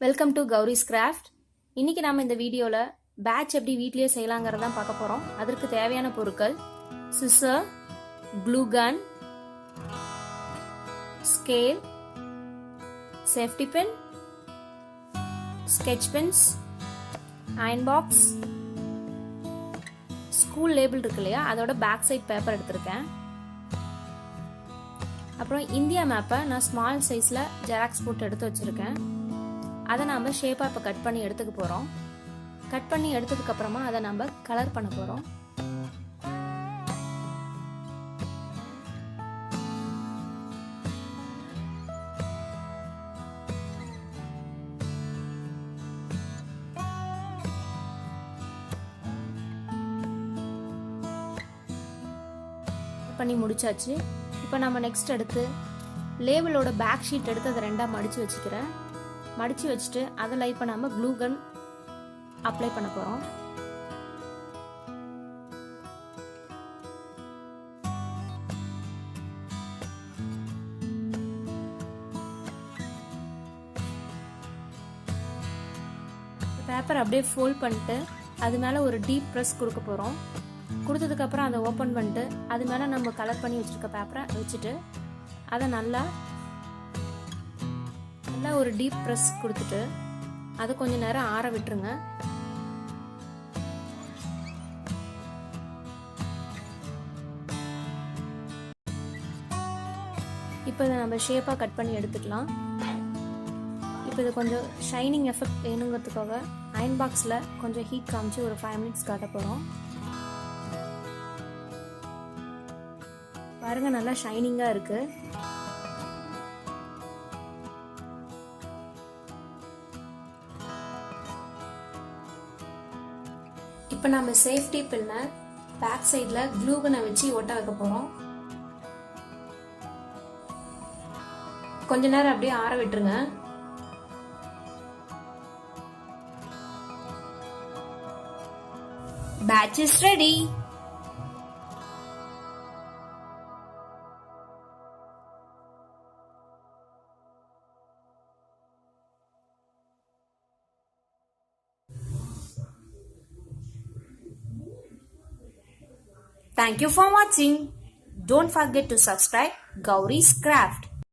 Welcome to Gowri's craft. இன்னைக்கு நாம இந்த வீடியோல பேட்ச் எப்படி வீட்லயே செய்யலாங்கிறத பார்க்க போறோம். அதற்கு தேவையான பொருட்கள் scissor, glue gun, scale, safety pin, sketch pens, iron box, school label இருக்கு இல்லையா, அதோட பேக் சைட் பேப்பர் எடுத்திருக்கேன். அப்புறம் இந்தியா மேப்பை நான் ஸ்மால் சைஸ்ல ஜெராக்ஸ் போட்டு எடுத்து வச்சிருக்கேன். அதை நம்ம ஷேப்பா இப்போ கட் பண்ணி எடுத்துக்க போறோம். கட் பண்ணி எடுத்ததுக்கு அப்புறமா அதை நம்ம கலர் பண்ண போறோம். பண்ணி முடிச்சாச்சு. இப்போ நம்ம நெக்ஸ்ட் எடுத்து லேபிளோட பேக் ஷீட் எடுத்து அதை ரெண்டா மடிச்சு வச்சுக்கிறேன். மடிச்சு வச்சுட்டு அதில் இப்போ நம்ம க்ளூ கன் அப்ளை பண்ண போறோம். பேப்பர் அப்படியே ஃபோல்ட் பண்ணிட்டு அது மேலே ஒரு டீப் ப்ரெஸ் கொடுக்க போகிறோம். கொடுத்ததுக்கு அப்புறம் அதை ஓப்பன் பண்ணிட்டு அது மேலே நம்ம கலர் பண்ணி வச்சிருக்க பேப்பரை வச்சுட்டு அதை நல்லா ஒரு டீப் ப்ரெஸ் கொடுத்துட்டு அதை கொஞ்ச நேரம் ஆற விட்டுருங்க. இப்போ இதை நம்ம ஷேப்பாக கட் பண்ணி எடுத்துக்கலாம். இப்போ இது கொஞ்சம் ஷைனிங் எஃபெக்ட் வேணுங்கிறதுக்காக அயன் பாக்ஸில் கொஞ்சம் ஹீட் காமிச்சு ஒரு 5 மினிட்ஸ் காட்ட போகிறோம். பாருங்க, நல்லா ஷைனிங்காக இருக்கு. இப்போ நம்ம சேஃப்டி பின்னை பேக் சைடில் க்ளூ கன்னை வச்சு ஒட்ட வைக்க போகிறோம். கொஞ்ச நேரம் அப்படியே ஆற விட்டுருங்க. Batch is ready. Thank you for watching. Don't forget to subscribe Gauri's Craft.